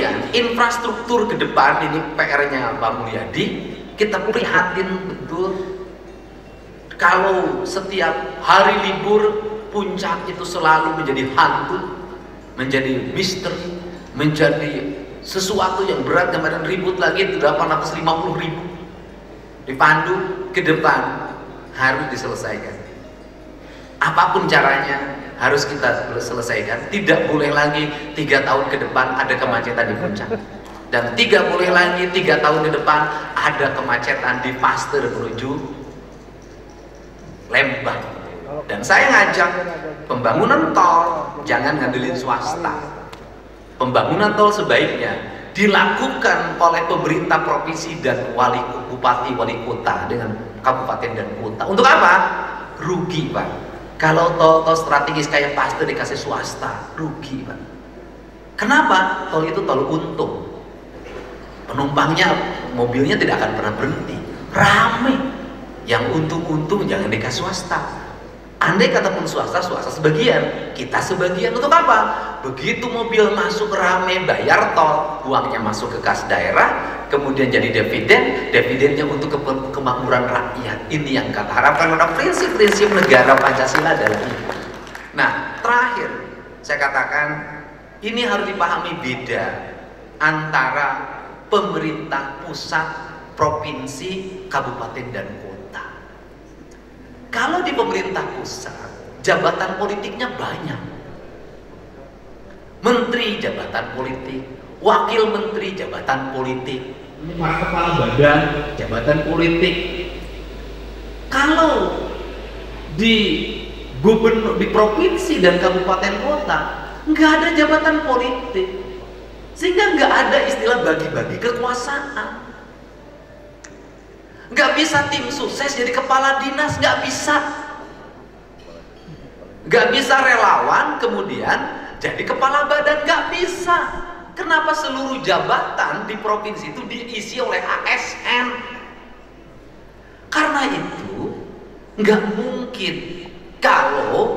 kemudian infrastruktur ke depan ini PR-nya Pak Mulyadi, kita prihatin betul kalau setiap hari libur Puncak itu selalu menjadi hantu, menjadi misteri, menjadi sesuatu yang berat. Kemarin ribut lagi 850.000 dipandu ke depan harus diselesaikan. Apapun caranya harus kita selesaikan. Tidak boleh lagi 3 tahun ke depan ada kemacetan di Puncak, dan tidak boleh lagi 3 tahun ke depan ada kemacetan di Pasteur menuju Lembang. Dan saya ngajak pembangunan tol jangan ngandelin swasta. Pembangunan tol sebaiknya dilakukan oleh pemerintah provinsi dan bupati wali kota dengan kabupaten dan kota. Untuk apa? Rugi, Pak. Kalau tol strategis kayak Pasteur dikasih swasta, rugi, Pak. Kenapa? Tol itu tol untung. Penumpangnya, mobilnya tidak akan pernah berhenti, rame. Yang untung-untung jangan dikasih swasta. Andai kata pun swasta sebagian, kita sebagian. Untuk apa? Begitu mobil masuk rame, bayar tol, uangnya masuk ke kas daerah, kemudian jadi dividennya untuk kemakmuran rakyat. Ini yang kita harapkan pada prinsip-prinsip negara Pancasila adalah ini. Nah, terakhir saya katakan ini harus dipahami beda antara pemerintah pusat, provinsi, kabupaten dan kota. Kalau di pemerintah pusat, jabatan politiknya banyak. Menteri jabatan politik, wakil menteri jabatan politik, kepala badan jabatan politik. Kalau di gubernur, di provinsi dan kabupaten kota nggak ada jabatan politik, sehingga nggak ada istilah bagi-bagi kekuasaan. Nggak bisa tim sukses jadi kepala dinas, nggak bisa. Nggak bisa relawan kemudian jadi kepala badan, nggak bisa. Kenapa seluruh jabatan di provinsi itu diisi oleh ASN? Karena itu nggak mungkin kalau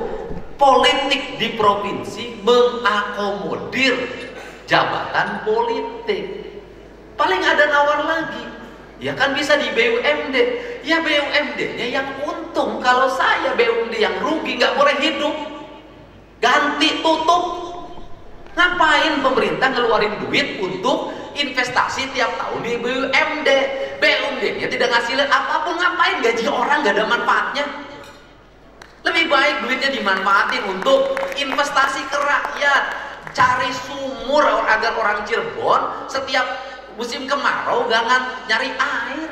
politik di provinsi mengakomodir jabatan politik. Paling ada nawar lagi. Ya kan bisa di BUMD, ya BUMD-nya yang untung. Kalau saya BUMD yang rugi, nggak boleh hidup. Ganti, tutup. Ngapain pemerintah ngeluarin duit untuk investasi tiap tahun di BUMD? BUMD-nya tidak ngasilin apapun, ngapain gaji orang nggak ada manfaatnya? Lebih baik duitnya dimanfaatin untuk investasi ke rakyat, cari sumur agar orang Cirebon setiap musim kemarau jangan nyari air.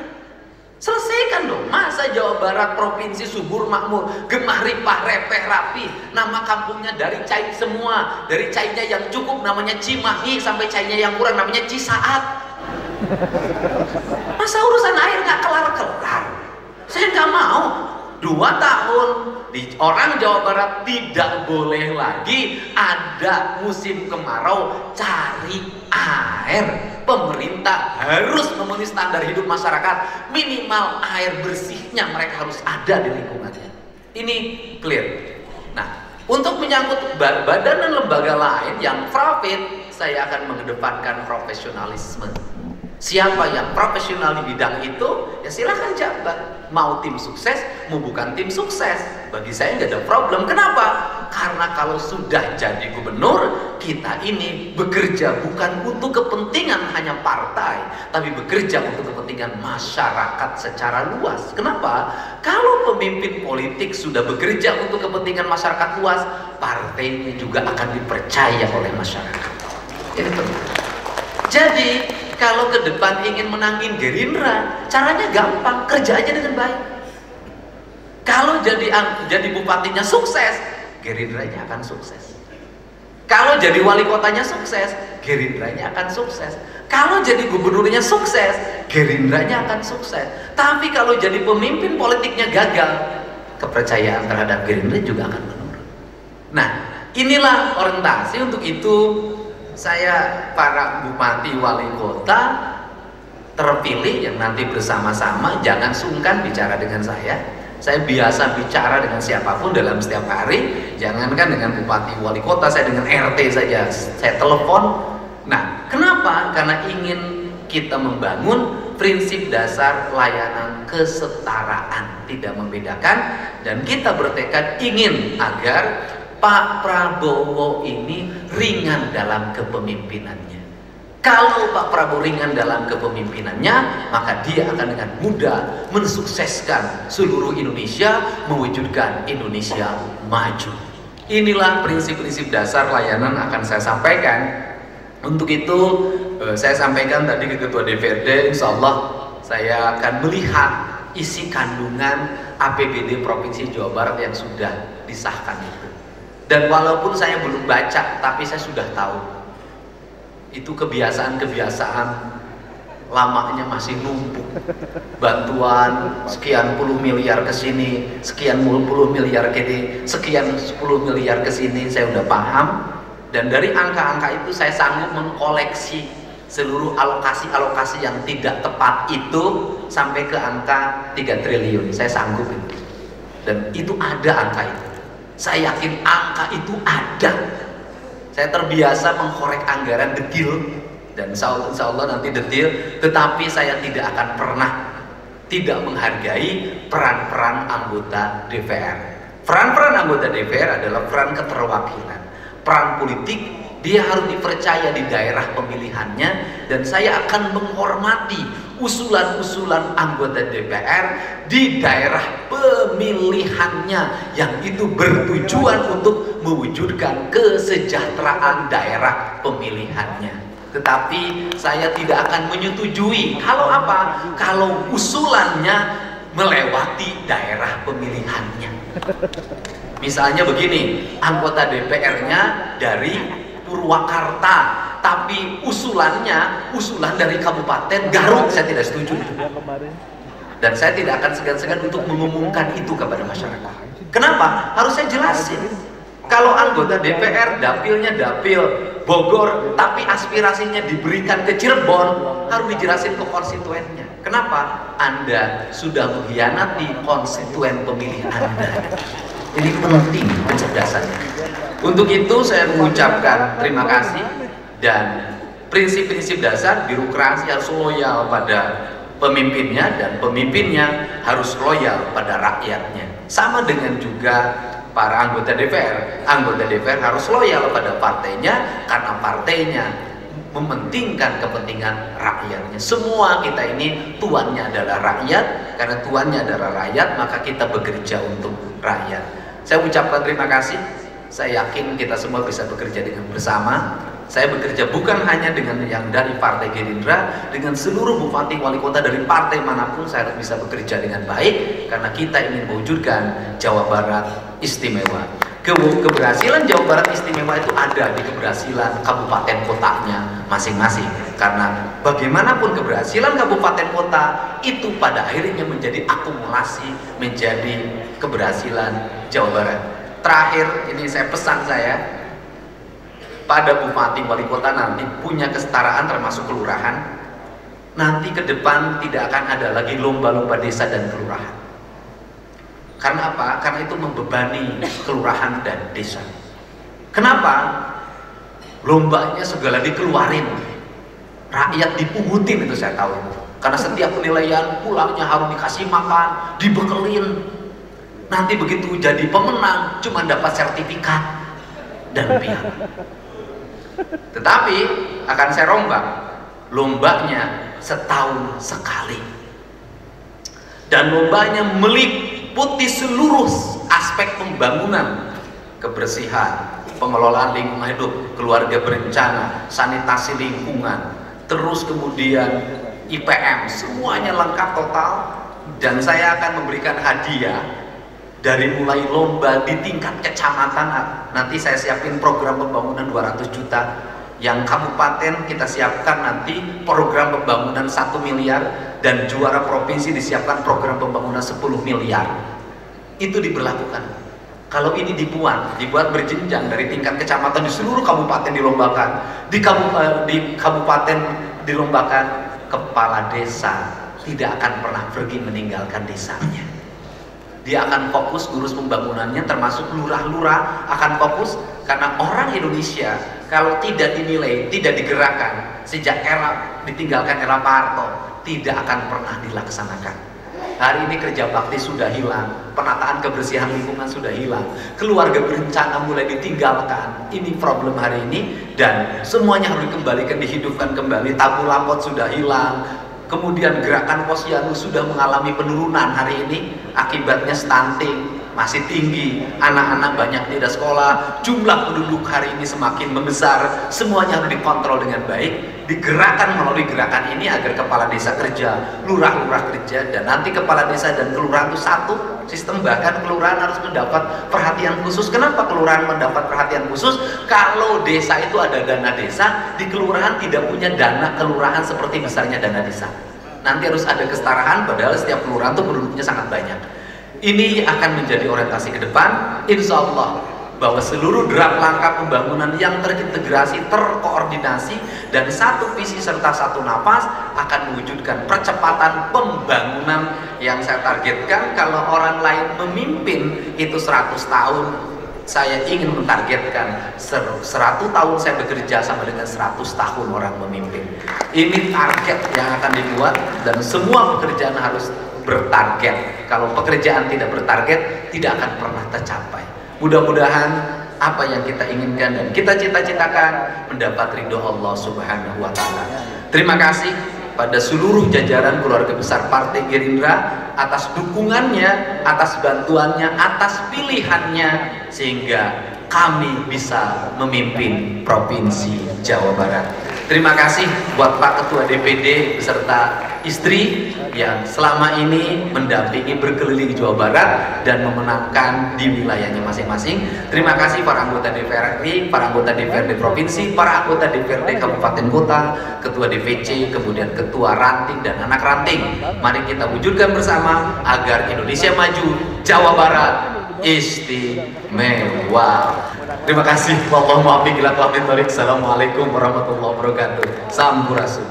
Selesaikan dong. Masa Jawa Barat provinsi subur makmur, gemah ripah repeh rapi, nama kampungnya dari Cai semua, dari Cainya yang cukup namanya Cimahi sampai Cainya yang kurang namanya Cisaat. Masa urusan air nggak kelar-kelar? Saya nggak mau 2 tahun di orang Jawa Barat tidak boleh lagi ada musim kemarau cari air. Pemerintah harus memenuhi standar hidup masyarakat, minimal air bersihnya mereka harus ada di lingkungannya. Ini clear. Nah, untuk menyangkut badan dan lembaga lain yang profit, saya akan mengedepankan profesionalisme. Siapa yang profesional di bidang itu, ya silahkan jabat. Mau tim sukses, mau bukan tim sukses, bagi saya nggak ada problem. Kenapa? Karena kalau sudah jadi gubernur, kita ini bekerja bukan untuk kepentingan hanya partai, tapi bekerja untuk kepentingan masyarakat secara luas. Kenapa? Kalau pemimpin politik sudah bekerja untuk kepentingan masyarakat luas, partainya juga akan dipercaya oleh masyarakat. Ini penting. Jadi kalau ke depan ingin menangin Gerindra, caranya gampang, kerja aja dengan baik. Kalau jadi bupatinya sukses, Gerindranya akan sukses. Kalau jadi wali kotanya sukses, Gerindranya akan sukses. Kalau jadi gubernurnya sukses, Gerindranya akan sukses. Tapi kalau jadi pemimpin politiknya gagal, kepercayaan terhadap Gerindra juga akan menurun. Nah, inilah orientasi. Untuk itu saya, para bupati wali kota terpilih yang nanti bersama-sama, jangan sungkan bicara dengan saya. Saya biasa bicara dengan siapapun dalam setiap hari. Jangankan dengan bupati wali kota, saya dengan RT saja saya telepon, Nah, kenapa? Karena ingin kita membangun prinsip dasar layanan kesetaraan, tidak membedakan, dan kita bertekad ingin agar Pak Prabowo ini ringan dalam kepemimpinannya. Kalau Pak Prabowo ringan dalam kepemimpinannya, maka dia akan dengan mudah mensukseskan seluruh Indonesia, mewujudkan Indonesia maju. Inilah prinsip-prinsip dasar layanan akan saya sampaikan. Untuk itu saya sampaikan tadi ke Ketua DPRD, insya Allah saya akan melihat isi kandungan APBD Provinsi Jawa Barat yang sudah disahkan itu. Dan walaupun saya belum baca, tapi saya sudah tahu itu kebiasaan-kebiasaan lamanya masih numpuk. Bantuan sekian puluh miliar ke sini, sekian puluh miliar ke sini, sekian 10 miliar ke sini, saya udah paham. Dan dari angka-angka itu saya sanggup mengkoleksi seluruh alokasi-alokasi yang tidak tepat itu sampai ke angka 3 triliun. Saya sanggup itu. Dan itu ada angka itu. Saya yakin angka itu ada. Saya terbiasa mengkorek anggaran detil, dan insya Allah nanti detil, tetapi saya tidak akan pernah tidak menghargai peran-peran anggota DPR. Peran-peran anggota DPR adalah peran keterwakilan, peran politik. Dia harus dipercaya di daerah pemilihannya, dan saya akan menghormati usulan-usulan anggota DPR di daerah pemilihannya yang itu bertujuan untuk mewujudkan kesejahteraan daerah pemilihannya. Tetapi saya tidak akan menyetujui kalau apa? Kalau usulannya melewati daerah pemilihannya. Misalnya begini, anggota DPR-nya dari Purwakarta, tapi usulan dari Kabupaten Garut, saya tidak setuju. Dan saya tidak akan segan-segan untuk mengumumkan itu kepada masyarakat. Kenapa? Harus saya jelasin. Kalau anggota DPR dapilnya dapil Bogor, tapi aspirasinya diberikan ke Cirebon, harus dijelasin ke konstituennya. Kenapa? Anda sudah mengkhianati konstituen pemilih Anda. Jadi penting kecerdasannya. Untuk itu saya mengucapkan terima kasih, dan prinsip-prinsip dasar birokrasi harus loyal pada pemimpinnya, dan pemimpinnya harus loyal pada rakyatnya. Sama dengan juga para anggota DPR. Anggota DPR harus loyal pada partainya karena partainya mementingkan kepentingan rakyatnya. Semua kita ini tuannya adalah rakyat, karena tuannya adalah rakyat maka kita bekerja untuk rakyat. Saya ucapkan terima kasih. Saya yakin kita semua bisa bekerja dengan bersama. Saya bekerja bukan hanya dengan yang dari Partai Gerindra, dengan seluruh bupati wali kota dari partai manapun saya harus bisa bekerja dengan baik, karena kita ingin mewujudkan Jawa Barat istimewa. Keberhasilan Jawa Barat istimewa itu ada di keberhasilan kabupaten kotanya masing-masing, karena bagaimanapun keberhasilan kabupaten kota itu pada akhirnya menjadi akumulasi, menjadi keberhasilan Jawa Barat. Terakhir, ini saya pesan saya pada bupati wali kota nanti punya kesetaraan termasuk kelurahan. Nanti ke depan tidak akan ada lagi lomba-lomba desa dan kelurahan. Karena apa? Karena itu membebani kelurahan dan desa. Kenapa? Lombanya segala dikeluarin, rakyat dipungutin, itu saya tahu. Karena setiap penilaian pulangnya harus dikasih makan, dibekelin. Nanti begitu jadi pemenang cuma dapat sertifikat dan piala. Tetapi akan saya rombak, lombanya setahun sekali, dan lombanya meliputi seluruh aspek pembangunan, kebersihan, pengelolaan lingkungan hidup, keluarga berencana, sanitasi lingkungan, terus kemudian IPM, semuanya lengkap total. Dan saya akan memberikan hadiah dari mulai lomba di tingkat kecamatan. Nanti saya siapin program pembangunan 200 juta, yang kabupaten kita siapkan nanti program pembangunan 1 miliar, dan juara provinsi disiapkan program pembangunan 10 miliar. Itu diberlakukan. Kalau ini dibuat berjenjang dari tingkat kecamatan, di seluruh kabupaten dilombakan, di kabupaten dilombakan, kepala desa tidak akan pernah pergi meninggalkan desanya. Dia akan fokus urus pembangunannya, termasuk lurah-lurah akan fokus, karena orang Indonesia kalau tidak dinilai, tidak digerakkan sejak ditinggalkan era Pak Harto, tidak akan pernah dilaksanakan. Hari ini kerja bakti sudah hilang, penataan kebersihan lingkungan sudah hilang, keluarga berencana mulai ditinggalkan. Ini problem hari ini, dan semuanya harus dikembalikan, dihidupkan kembali. Tabu lampot sudah hilang, kemudian gerakan posyandu sudah mengalami penurunan hari ini, akibatnya stunting masih tinggi, anak-anak banyak tidak sekolah, jumlah penduduk hari ini semakin membesar. Semuanya harus dikontrol dengan baik, digerakkan melalui gerakan ini agar kepala desa kerja, lurah-lurah kerja, dan nanti kepala desa dan kelurahan itu satu sistem. Bahkan kelurahan harus mendapat perhatian khusus. Kenapa kelurahan mendapat perhatian khusus? Kalau desa itu ada dana desa, di kelurahan tidak punya dana kelurahan seperti besarnya dana desa. Nanti harus ada kesetaraan, padahal setiap kelurahan itu penduduknya sangat banyak. Ini akan menjadi orientasi ke depan, insya Allah, bahwa seluruh draft langkah pembangunan yang terintegrasi, terkoordinasi, dan satu visi serta satu nafas akan mewujudkan percepatan pembangunan yang saya targetkan. Kalau orang lain memimpin itu 100 tahun, saya ingin mentargetkan 100 tahun saya bekerja sama dengan 100 tahun orang memimpin. Ini target yang akan dibuat, dan semua pekerjaan harus bertarget. Kalau pekerjaan tidak bertarget, tidak akan pernah tercapai. Mudah-mudahan apa yang kita inginkan dan kita cita-citakan mendapat ridho Allah Subhanahu wa Ta'ala. Terima kasih pada seluruh jajaran keluarga besar Partai Gerindra atas dukungannya, atas bantuannya, atas pilihannya, sehingga kami bisa memimpin Provinsi Jawa Barat. Terima kasih buat Pak Ketua DPD beserta istri yang selama ini mendampingi berkeliling Jawa Barat dan memenangkan di wilayahnya masing-masing. Terima kasih para anggota DPR RI, para anggota DPRD Provinsi, para anggota DPRD Kabupaten Kota, Ketua DPC, kemudian Ketua Ranting dan anak ranting. Mari kita wujudkan bersama agar Indonesia maju, Jawa Barat istimewa. Terima kasih. Assalamualaikum warahmatullahi wabarakatuh. Sampurasun.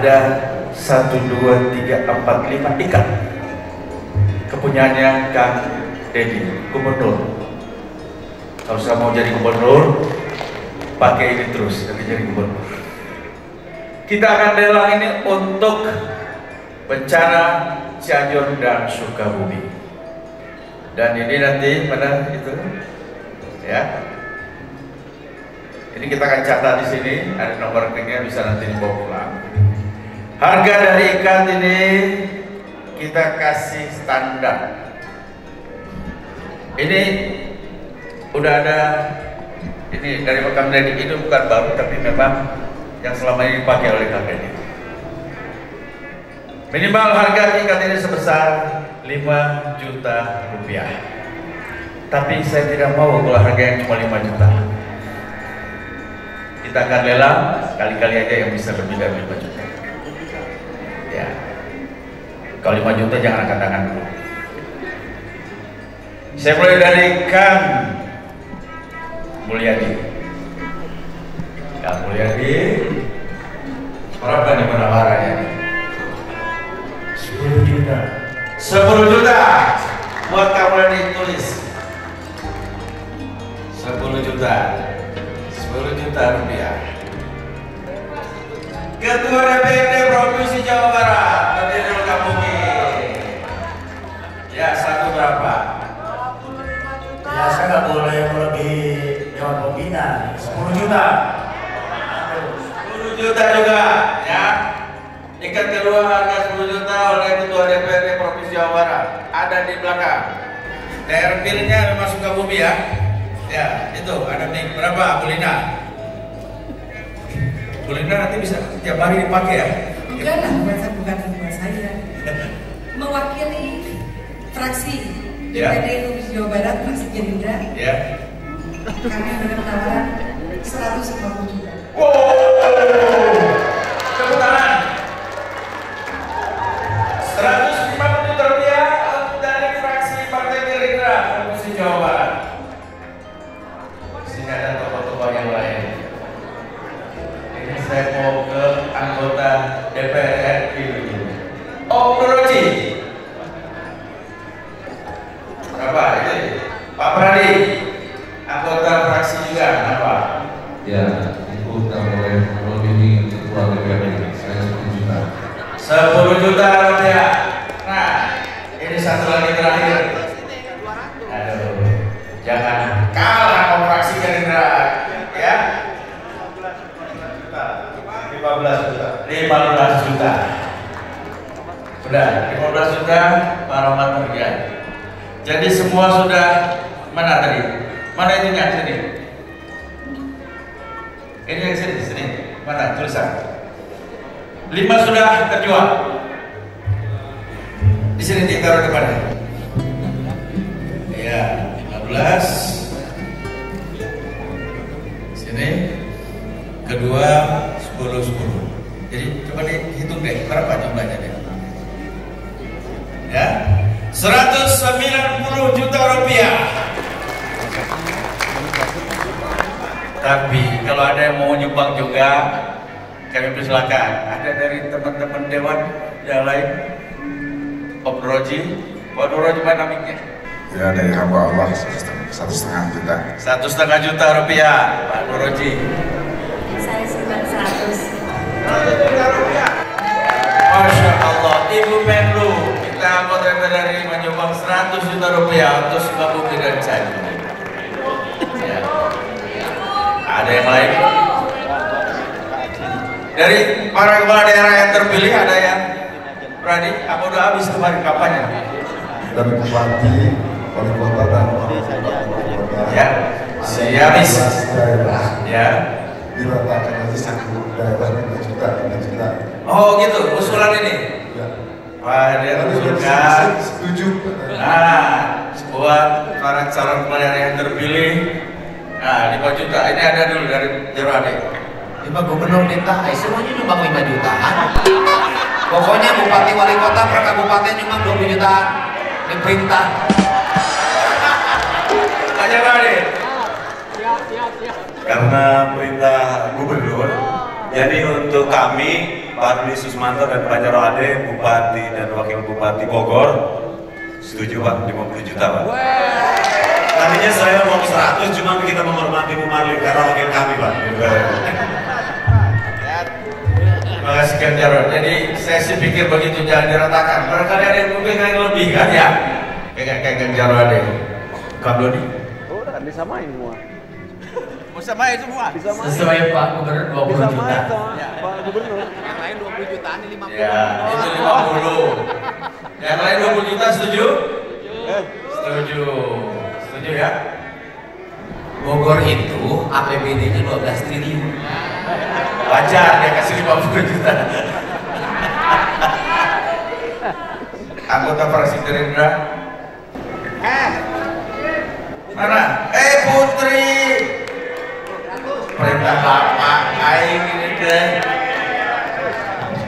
Ada 1, 2, 3, 4, 5 ikat kepunyaannya Kang Dedi, gubernur. Kalau saya mau jadi gubernur, pakai ini terus nanti jadi gubernur. Kita akan lelang ini untuk bencana Cianjur dan Sukabumi. Dan ini nanti pada itu ya. Ini kita akan catat di sini, ada nomor rekeningnya, bisa nanti dibawa pulang. Harga dari ikan ini kita kasih standar. Ini udah ada, ini dari Kang Dedi, itu bukan baru tapi memang yang selama ini dipakai oleh Kang Dedi. Minimal harga ikan ini sebesar 5 juta rupiah. Tapi saya tidak mau kalau harga yang cuma 5 juta. Kita akan lelang, kali-kali aja yang bisa lebih dari 5 juta. Ya, kalau 5 juta jangan angkat tangan dulu. Saya mulai dari Kang Mulyadi. Kang Mulyadi, berapa nih penawarannya nih? 10 juta. 10 juta buat Kang Mulyadi, tulis 10 juta. 10 juta rupiah. Ketua DPRD Provinsi Jawa Barat, Kadir Kabuki. Ya, satu berapa? Ya, saya nggak boleh melebihi Dewan Pembina. 10 juta. 10 juta juga, ya. Ikat kedua harga 10 juta oleh Ketua DPRD Provinsi Jawa Barat. Ada di belakang. Daerah pilihnya memang Sukabumi ya. Ya, itu ada nih berapa, Bulina? Bulina nanti bisa tiap hari dipakai ya? Enggak lah, bukan buat saya. Mewakili fraksi DPRD Provinsi Jawa Barat, fraksi Gerindra. Ya. Kami ada penawaran 150 juta. Tepuk tangan. 150 juta rupiah. 10 juta rupiah. Nah, ini satu lagi terakhir. Aduh, jangan kalah kontraksi Gerindra, ya. 15 juta. 15 juta. Sudah, 15 juta Pak Rahmat Murjan. Jadi semua sudah mana tadi? Mana itunya? Sini. Ini yang sini. Mana tulisan? 5 sudah terjual. Di sini ditaruh di mana? Ya, 15. Sini. Kedua 10. Jadi coba dihitung deh berapa jumlahnya deh. Ya, 190 juta rupiah. Tapi kalau ada yang mau nyumbang juga, kami persilakan. Ada dari teman-teman dewan yang lain. Om Roji, Pak Roji mana miknya? Ya, dari hamba Allah 1,5 juta. 1,5 juta rupiah, Pak Roji. Saya sumbang 100. 1 juta rupiah. Masya Allah, Ibu Menlu, kita anggota dari menyumbang 100 juta rupiah untuk Sukabumi dan Cianjur. Ya. Ada yang lain? Dari para kepala daerah yang terpilih ada yang berani? Apa udah habis kemarin kampanye? Dari bupati, wali kota dan Ya, siap. Ya. diratakan aja satu daerah 5 juta. Oh gitu, usulan ini. Ya. Pak dia usulkan. Setuju. Nah, buat para calon kepala daerah yang terpilih. Nah, 5 juta. Ini ada dulu dari Jerade. 5 gubernur minta, semuanya nyumbang 5 jutaan. Pokoknya bupati wali kota per kabupaten nyumbang 20 jutaan. Diperintah. Pak Jerade. Karena perintah gubernur, jadi untuk kami Pak Rudi Susmanto dan Pak Jarode, Bupati dan Wakil Bupati Bogor, setuju Pak, 50 juta Pak. Tadinya saya mau 100, cuma kita menghormati Bu Marlin karena wakil kami Pak. Terima kasih Kang Jarod. Jadi saya sih pikir begitu, jangan diratakan. Barangkali ada yang mungkin yang lebih kan ya? Kayak Kang Jarod deh. Kang Doni. Oh, kan disamain semua. Samain semua. Sesuai Pak Gubernur 20 juta. Pak Gubernur. Yang lain 20 jutaan ini 50. Ya, itu 50. Yang lain 20 juta setuju? Setuju. Setuju ya? Bogor itu APBD-nya 12 triliun. Wajar dia kasih 50 juta. Anggota fraksi Gerindra. Mana? Putri. Perintah Bapak aing ini deh.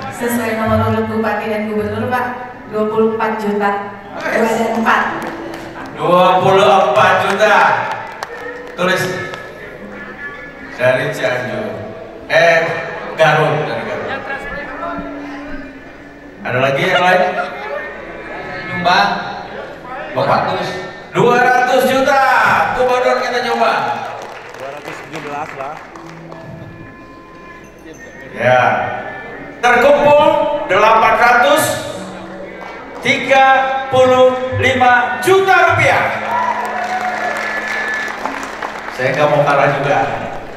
Sesuai nomor urut bupati dan gubernur Pak, 24 juta. 24 juta. Tulis dari Cianjur. Garut dari Garut. Ada lagi yang lain? Nyumbang. Bapak tulis 200 juta. Gubernur kita coba. 217 lah. Ya. Terkumpul 835 juta rupiah. Saya nggak mau kalah juga.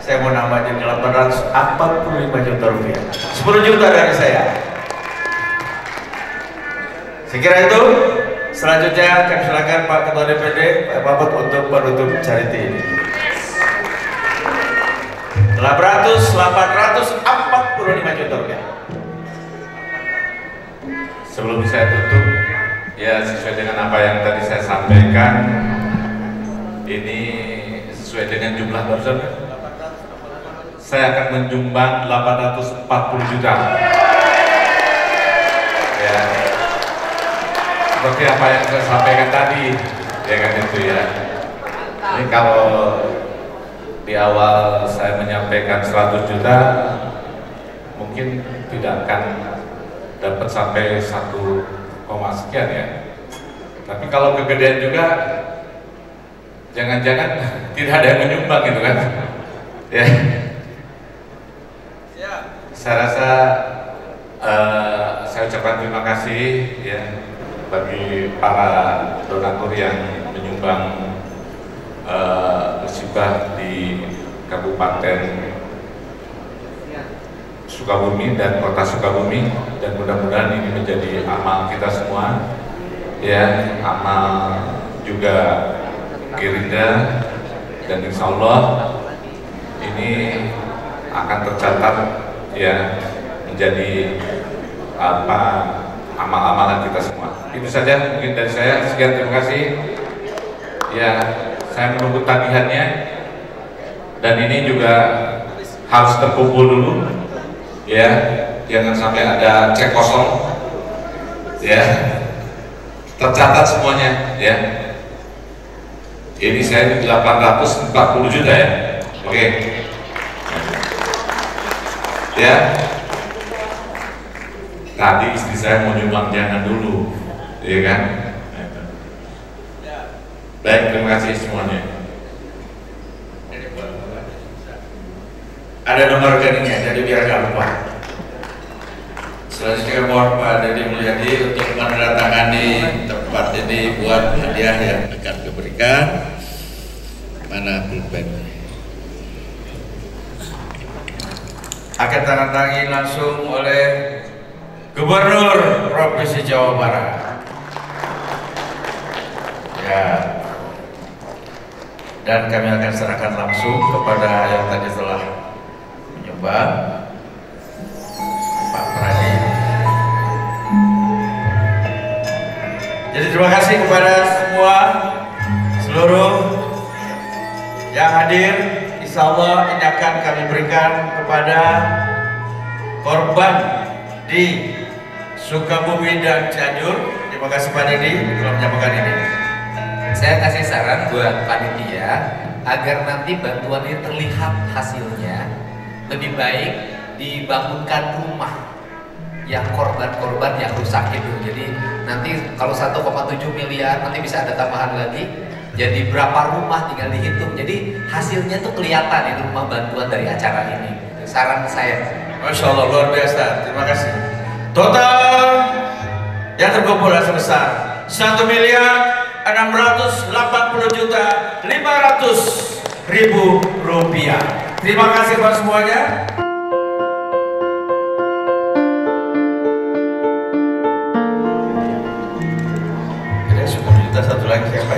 Saya mau nambah jadi 845 juta rupiah. 10 juta dari saya. Sekira itu. Selanjutnya kami silakan Pak Ketua DPD Pak Mahfud untuk menutup charity ini. 845 juta rupiah. Sebelum saya tutup, ya sesuai dengan apa yang tadi saya sampaikan, ini sesuai dengan jumlah barusan, saya akan menyumbang 840 juta. Ya, seperti apa yang saya sampaikan tadi, ya kan itu ya. Ini kalau di awal saya menyampaikan 100 juta, mungkin tidak akan dapat sampai 1, sekian ya. Tapi kalau kegedean juga, jangan-jangan tidak ada yang menyumbang gitu kan? Ya. Saya rasa saya ucapkan ucapkan terima kasih ya bagi para donatur yang menyumbang musibah di Kabupaten Sukabumi dan Kota Sukabumi, dan mudah-mudahan ini menjadi amal kita semua ya, amal juga Gerindra, dan insya Allah ini akan tercatat ya menjadi apa amal-amalan kita semua. Itu saja mungkin dari saya. Sekian, terima kasih ya. Saya menunggu tagihannya, dan ini juga harus terkumpul dulu ya, jangan sampai ada cek kosong ya, tercatat semuanya ya. Ini saya 840 juta ya, oke ya. Tadi istri saya mau nyumbang, jangan dulu ya kan. Baik, terima kasih semuanya. Ada nomor rekeningnya, jadi biar nggak lupa. Selanjutnya mohon Pak Deddy Mulyadi untuk menandatangani tempat ini buat hadiah yang akan diberikan. Mana pulpen? Akan tangan-tangi langsung oleh Gubernur Provinsi Jawa Barat. Ya. Dan kami akan serahkan langsung kepada yang tadi telah menyumbang, Pak Pradi. Jadi terima kasih kepada semua, seluruh yang hadir. Insya Allah ini akan kami berikan kepada korban di Sukabumi dan Cianjur. Terima kasih Pak Deddy telah menyampaikan ini. Saya kasih saran buat panitia agar nanti bantuan ini terlihat hasilnya, lebih baik dibangunkan rumah yang korban-korban yang rusak itu. Jadi nanti kalau 1,7 miliar nanti bisa ada tambahan lagi, jadi berapa rumah tinggal dihitung. Jadi hasilnya tuh kelihatan itu rumah bantuan dari acara ini. Saran saya. Masya Allah, luar biasa. Terima kasih. Total yang terkumpul sebesar 1.680.500.000 rupiah. Terima kasih buat semuanya. Ada 10 juta satu lagi siapa?